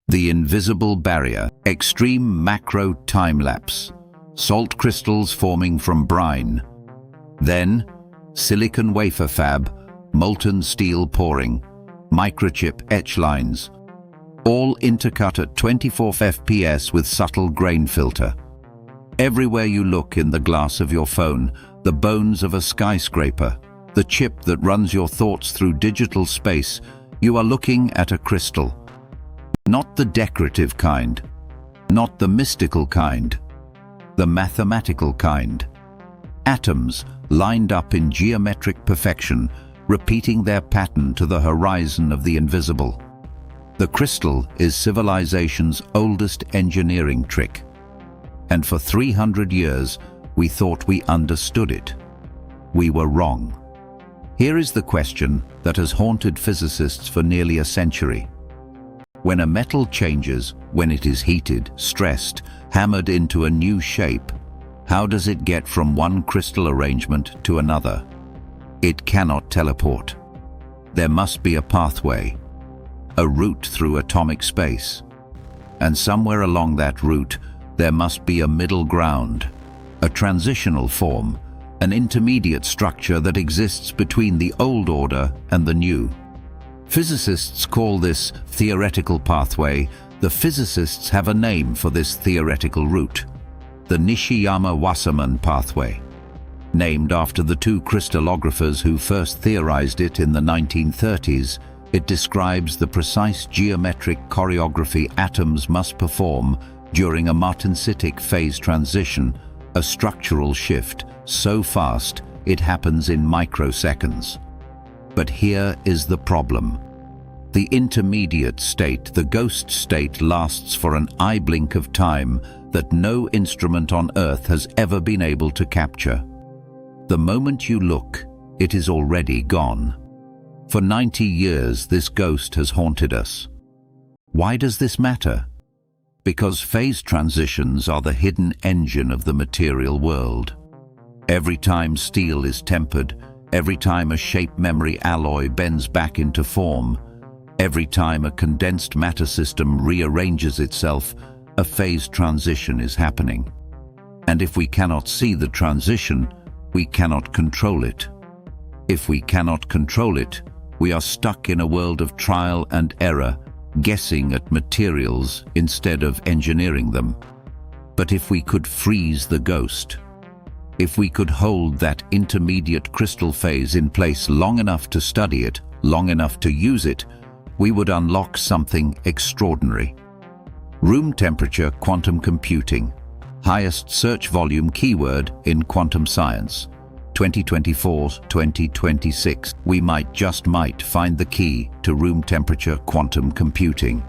The invisible barrier, extreme macro time-lapse, salt crystals forming from brine. Then, silicon wafer fab, molten steel pouring, microchip etch lines, all intercut at 24 fps with subtle grain filter. Everywhere you look in the glass of your phone, the bones of a skyscraper, the chip that runs your thoughts through digital space, you are looking at a crystal. Not the decorative kind, not the mystical kind, the mathematical kind. Atoms lined up in geometric perfection, repeating their pattern to the horizon of the invisible. The crystal is civilization's oldest engineering trick. And for 300 years, we thought we understood it. We were wrong. Here is the question that has haunted physicists for nearly a century. When a metal changes, when it is heated, stressed, hammered into a new shape, how does it get from one crystal arrangement to another? It cannot teleport. There must be a pathway, a route through atomic space. And somewhere along that route, there must be a middle ground, a transitional form, an intermediate structure that exists between the old order and the new. Physicists call this theoretical pathway. The physicists have a name for this theoretical route: the Nishiyama-Wassermann pathway. Named after the two crystallographers who first theorized it in the 1930s, it describes the precise geometric choreography atoms must perform during a martensitic phase transition, a structural shift so fast it happens in microseconds. But here is the problem. The intermediate state, the ghost state, lasts for an eye blink of time that no instrument on Earth has ever been able to capture. The moment you look, it is already gone. For 90 years, this ghost has haunted us. Why does this matter? Because phase transitions are the hidden engine of the material world. Every time steel is tempered, every time a shape memory alloy bends back into form, every time a condensed matter system rearranges itself, a phase transition is happening. And if we cannot see the transition, we cannot control it. If we cannot control it, we are stuck in a world of trial and error, guessing at materials instead of engineering them. But if we could freeze the ghost, if we could hold that intermediate crystal phase in place long enough to study it, long enough to use it, we would unlock something extraordinary. Room temperature quantum computing, highest search volume keyword in quantum science. 2024-2026, we might find the key to room temperature quantum computing.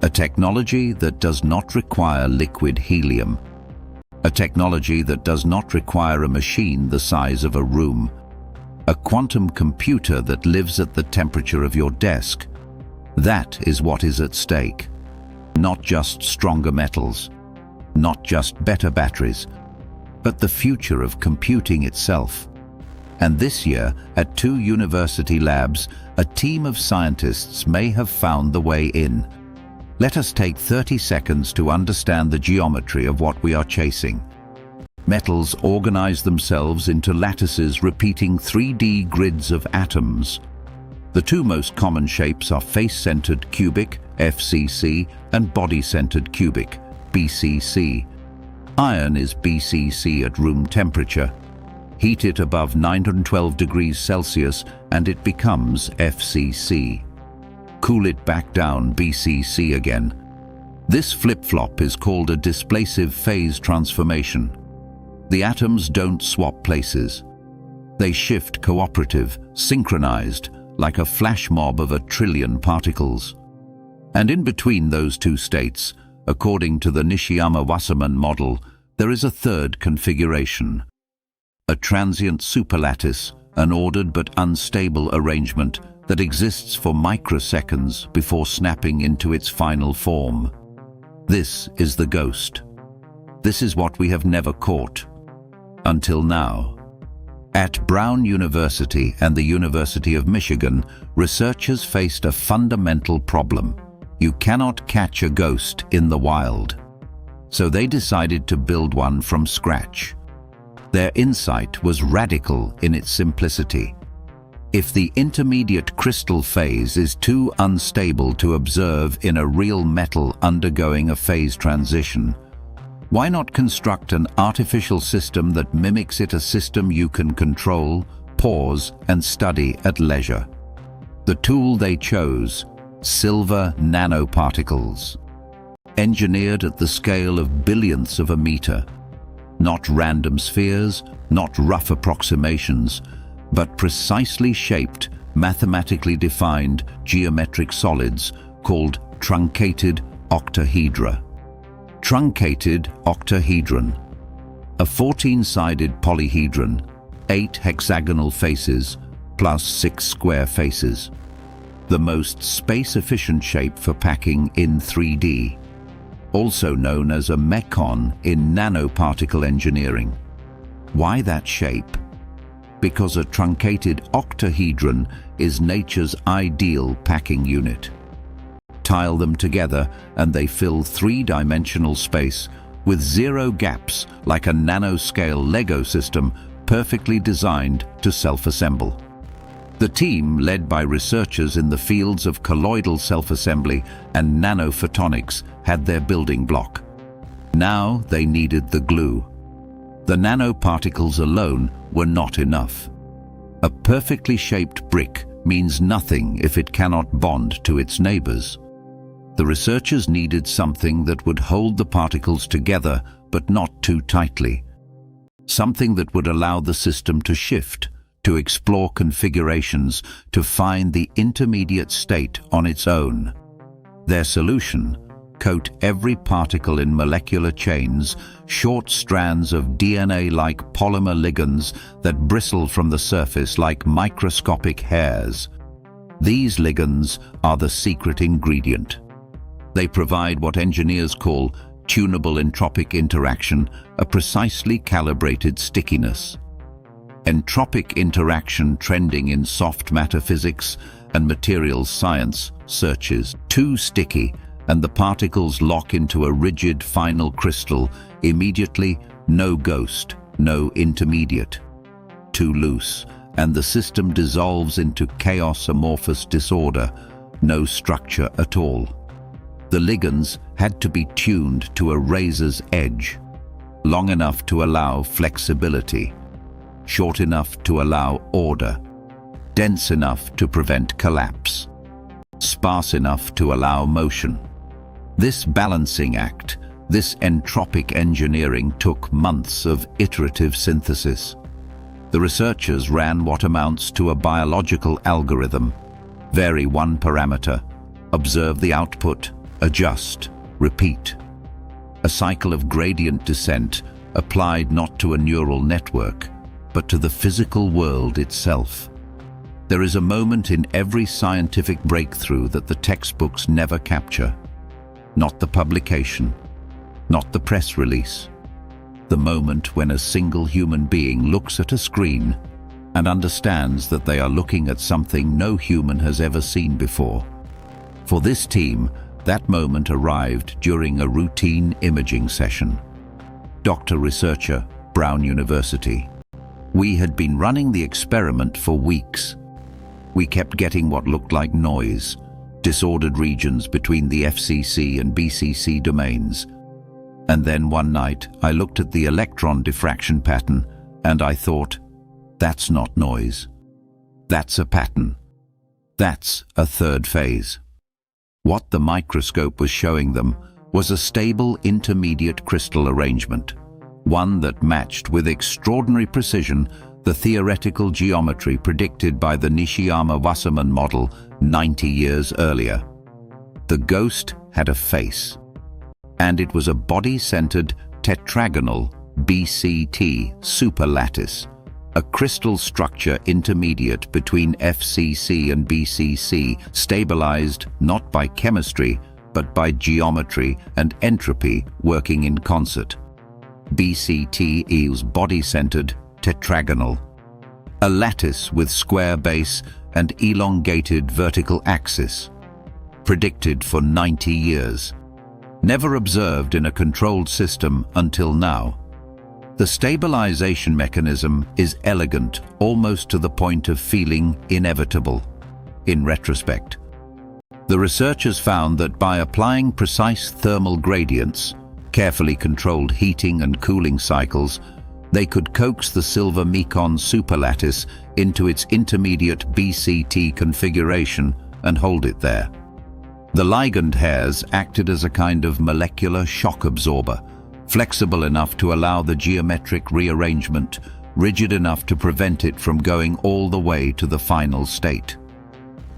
A technology that does not require liquid helium. A technology that does not require a machine the size of a room. A quantum computer that lives at the temperature of your desk. That is what is at stake. Not just stronger metals, not just better batteries, but the future of computing itself. And this year, at 2 university labs, a team of scientists may have found the way in. Let us take 30 seconds to understand the geometry of what we are chasing. Metals organize themselves into lattices repeating 3D grids of atoms. The two most common shapes are face-centered cubic, FCC, and body-centered cubic, BCC. Iron is BCC at room temperature. Heat it above 912 degrees Celsius and it becomes FCC. Cool it back down, BCC again. This flip-flop is called a displacive phase transformation. The atoms don't swap places. They shift cooperative, synchronized, like a flash mob of 1 trillion particles. And in between those two states, according to the Nishiyama-Wassermann model, there is a third configuration. A transient superlattice, an ordered but unstable arrangement that exists for microseconds before snapping into its final form. This is the ghost. This is what we have never caught. Until now. At Brown University and the University of Michigan, researchers faced a fundamental problem. You cannot catch a ghost in the wild. So they decided to build one from scratch. Their insight was radical in its simplicity. If the intermediate crystal phase is too unstable to observe in a real metal undergoing a phase transition, why not construct an artificial system that mimics it, a system you can control, pause, and study at leisure? The tool they chose: silver nanoparticles. Engineered at the scale of billionths of a meter. Not random spheres, not rough approximations, but precisely shaped, mathematically defined geometric solids called truncated octahedra. Truncated octahedron. A 14-sided polyhedron, 8 hexagonal faces plus 6 square faces. The most space-efficient shape for packing in 3D. Also known as a mecon in nanoparticle engineering. Why that shape? Because a truncated octahedron is nature's ideal packing unit. Tile them together and they fill 3-dimensional space with 0 gaps, like a nanoscale Lego system perfectly designed to self-assemble. The team, led by researchers in the fields of colloidal self-assembly and nanophotonics, had their building block. Now they needed the glue. The nanoparticles alone were not enough. A perfectly shaped brick means nothing if it cannot bond to its neighbors. The researchers needed something that would hold the particles together, but not too tightly. Something that would allow the system to shift, to explore configurations, to find the intermediate state on its own. Their solution: coat every particle in molecular chains, short strands of DNA-like polymer ligands that bristle from the surface like microscopic hairs. These ligands are the secret ingredient. They provide what engineers call tunable entropic interaction, a precisely calibrated stickiness. Entropic interaction trending in soft matter physics and materials science searches. Too sticky and the particles lock into a rigid final crystal. Immediately, no ghost, no intermediate. Too loose and the system dissolves into chaos, amorphous disorder, no structure at all. The ligands had to be tuned to a razor's edge, long enough to allow flexibility, short enough to allow order, dense enough to prevent collapse, sparse enough to allow motion. This balancing act, this entropic engineering, took months of iterative synthesis. The researchers ran what amounts to a biological algorithm. Vary one parameter, observe the output, adjust, repeat. A cycle of gradient descent applied not to a neural network, but to the physical world itself. There is a moment in every scientific breakthrough that the textbooks never capture. Not the publication, not the press release. The moment when a single human being looks at a screen and understands that they are looking at something no human has ever seen before. For this team, that moment arrived during a routine imaging session. Dr. Researcher, Brown University. We had been running the experiment for weeks. We kept getting what looked like noise, disordered regions between the FCC and BCC domains. And then one night, I looked at the electron diffraction pattern and I thought, that's not noise. That's a pattern. That's a third phase. What the microscope was showing them was a stable intermediate crystal arrangement, one that matched with extraordinary precision the theoretical geometry predicted by the Nishiyama-Wasserman model 90 years earlier. The ghost had a face, and it was a body-centered tetragonal BCT superlattice, a crystal structure intermediate between FCC and BCC, stabilized not by chemistry, but by geometry and entropy working in concert. BCT is body-centered tetragonal, a lattice with square base and elongated vertical axis. predicted for 90 years. Never observed in a controlled system until now. The stabilization mechanism is elegant, almost to the point of feeling inevitable. In retrospect, the researchers found that by applying precise thermal gradients, carefully controlled heating and cooling cycles, they could coax the silver mecon superlattice into its intermediate BCT configuration and hold it there. The ligand hairs acted as a kind of molecular shock absorber, flexible enough to allow the geometric rearrangement, rigid enough to prevent it from going all the way to the final state.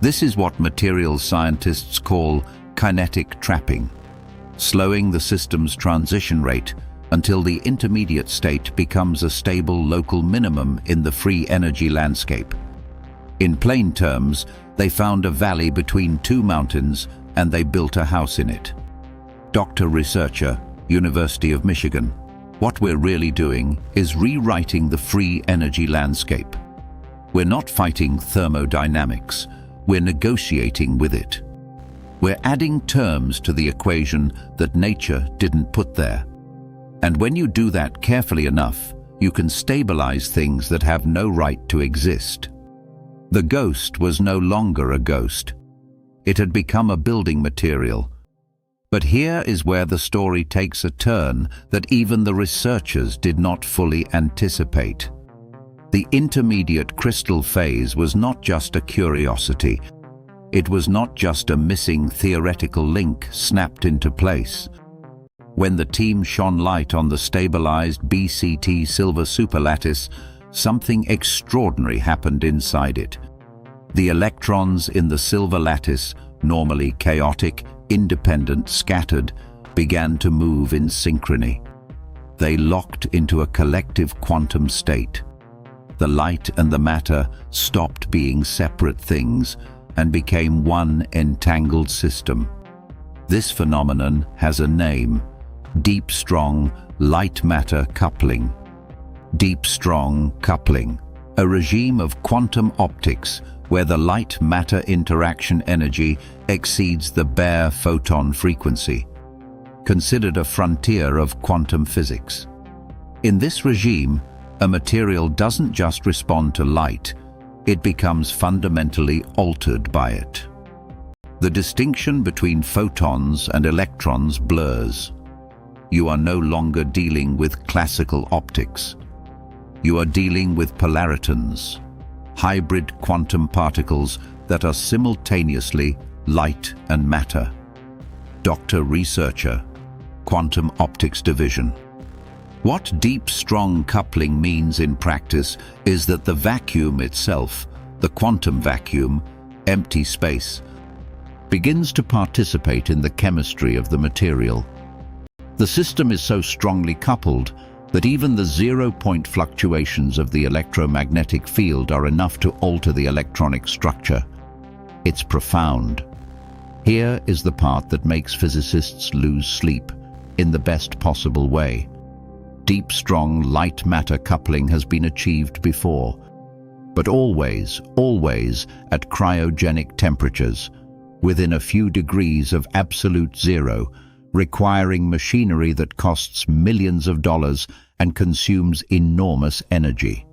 This is what materials scientists call kinetic trapping, slowing the system's transition rate until the intermediate state becomes a stable local minimum in the free energy landscape. In plain terms, they found a valley between two mountains and they built a house in it. Dr. Researcher, University of Michigan. What we're really doing is rewriting the free energy landscape. We're not fighting thermodynamics, we're negotiating with it. We're adding terms to the equation that nature didn't put there. And when you do that carefully enough, you can stabilize things that have no right to exist. The ghost was no longer a ghost. It had become a building material. But here is where the story takes a turn that even the researchers did not fully anticipate. The intermediate crystal phase was not just a curiosity. It was not just a missing theoretical link snapped into place. When the team shone light on the stabilized BCT silver superlattice, something extraordinary happened inside it. The electrons in the silver lattice, normally chaotic, independent, scattered, began to move in synchrony. They locked into a collective quantum state. The light and the matter stopped being separate things and became one entangled system. This phenomenon has a name: deep strong light-matter coupling. Deep strong coupling, a regime of quantum optics where the light-matter interaction energy exceeds the bare photon frequency, considered a frontier of quantum physics. In this regime, a material doesn't just respond to light, it becomes fundamentally altered by it. The distinction between photons and electrons blurs. You are no longer dealing with classical optics. You are dealing with polaritons, hybrid quantum particles that are simultaneously light and matter. Dr. Researcher, Quantum Optics Division. What deep strong coupling means in practice is that the vacuum itself, the quantum vacuum, empty space, begins to participate in the chemistry of the material. The system is so strongly coupled that even the zero-point fluctuations of the electromagnetic field are enough to alter the electronic structure. It's profound. Here is the part that makes physicists lose sleep in the best possible way. Deep, strong light-matter coupling has been achieved before, but always at cryogenic temperatures, within a few degrees of absolute zero, requiring machinery that costs millions of dollars and consumes enormous energy.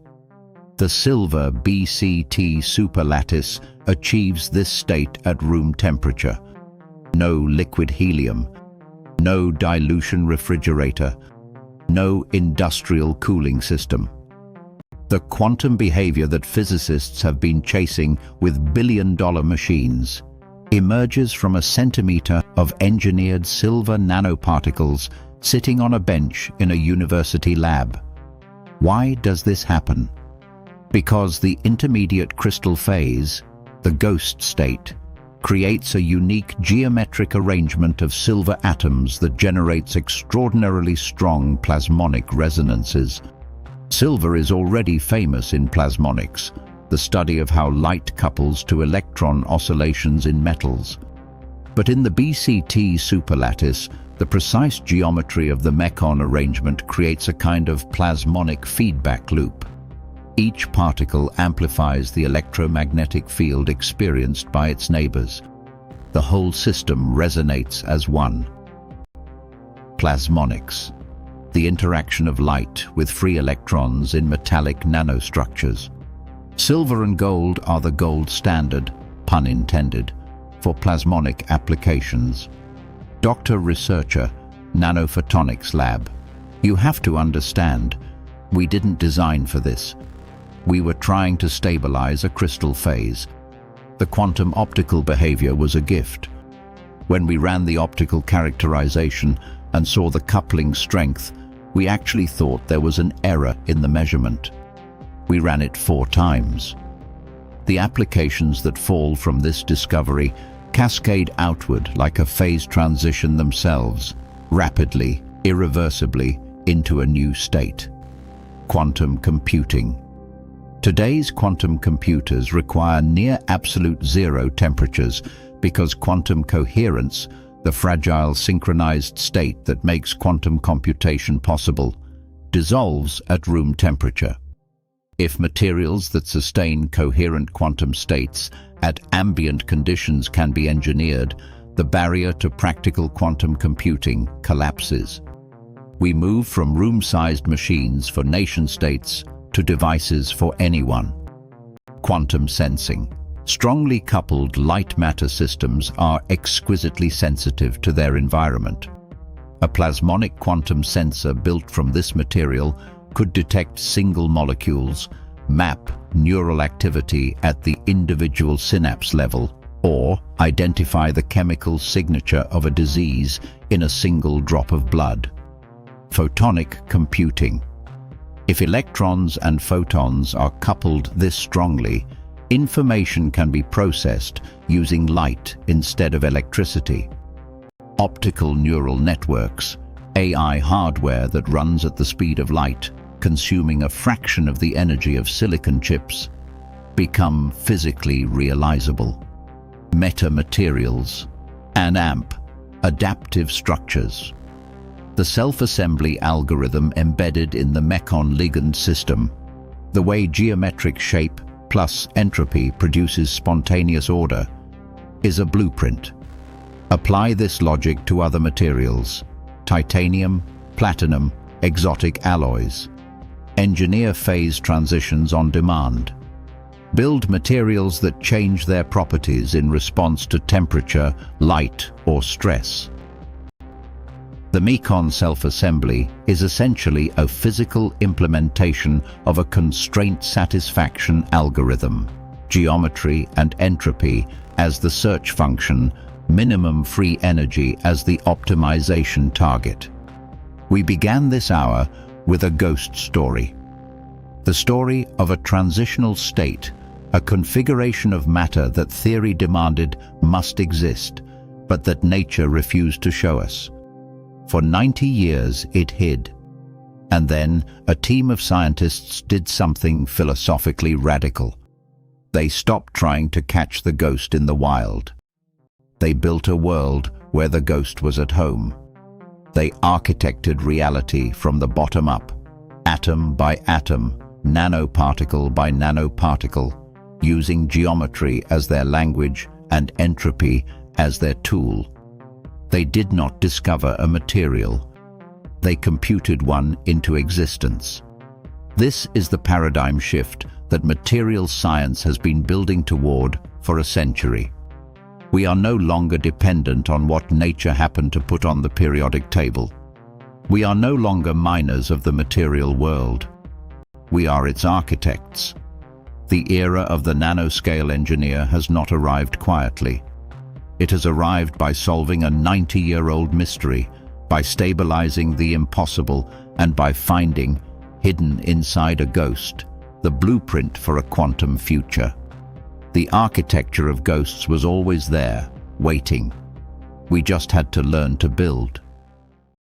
The silver BCT superlattice achieves this state at room temperature. No liquid helium, no dilution refrigerator, no industrial cooling system. The quantum behavior that physicists have been chasing with billion-dollar machines emerges from a centimeter of engineered silver nanoparticles sitting on a bench in a university lab. Why does this happen? Because the intermediate crystal phase, the ghost state, creates a unique geometric arrangement of silver atoms that generates extraordinarily strong plasmonic resonances. Silver is already famous in plasmonics, the study of how light couples to electron oscillations in metals. But in the BCT superlattice, the precise geometry of the mecon arrangement creates a kind of plasmonic feedback loop. Each particle amplifies the electromagnetic field experienced by its neighbors. the whole system resonates as one. Plasmonics, the interaction of light with free electrons in metallic nanostructures. Silver and gold are the gold standard, pun intended, for plasmonic applications. Dr. Researcher, Nanophotonics Lab. You have to understand, we didn't design for this. We were trying to stabilize a crystal phase. The quantum optical behavior was a gift. When we ran the optical characterization and saw the coupling strength, we actually thought there was an error in the measurement. We ran it 4 times. The applications that fall from this discovery cascade outward like a phase transition themselves, rapidly, irreversibly, into a new state. Quantum computing. Today's quantum computers require near absolute zero temperatures because quantum coherence, the fragile synchronized state that makes quantum computation possible, dissolves at room temperature. If materials that sustain coherent quantum states at ambient conditions can be engineered, the barrier to practical quantum computing collapses. We move from room-sized machines for nation-states to devices for anyone. Quantum sensing. Strongly coupled light-matter systems are exquisitely sensitive to their environment. A plasmonic quantum sensor built from this material could detect single molecules, map neural activity at the individual synapse level, or identify the chemical signature of a disease in a single drop of blood. Photonic computing. If electrons and photons are coupled this strongly, information can be processed using light instead of electricity. Optical neural networks, AI hardware that runs at the speed of light, consuming a fraction of the energy of silicon chips, become physically realizable. Metamaterials, ANAMP, adaptive structures. The self-assembly algorithm embedded in the mecon ligand system, the way geometric shape plus entropy produces spontaneous order, is a blueprint. Apply this logic to other materials: titanium, platinum, exotic alloys. Engineer phase transitions on demand. Build materials that change their properties in response to temperature, light, or stress. The mecon self-assembly is essentially a physical implementation of a constraint satisfaction algorithm. Geometry and entropy as the search function, minimum free energy as the optimization target. We began this hour with a ghost story. The story of a transitional state, a configuration of matter that theory demanded must exist, but that nature refused to show us. For 90 years it hid. And then a team of scientists did something philosophically radical. They stopped trying to catch the ghost in the wild. They built a world where the ghost was at home. They architected reality from the bottom up, atom by atom, nanoparticle by nanoparticle, using geometry as their language and entropy as their tool. They did not discover a material. They computed one into existence. This is the paradigm shift that material science has been building toward for a century. We are no longer dependent on what nature happened to put on the periodic table. We are no longer miners of the material world. We are its architects. The era of the nanoscale engineer has not arrived quietly. It has arrived by solving a 90-year-old mystery, by stabilizing the impossible, and by finding, hidden inside a ghost, the blueprint for a quantum future. The architecture of ghosts was always there, waiting. We just had to learn to build.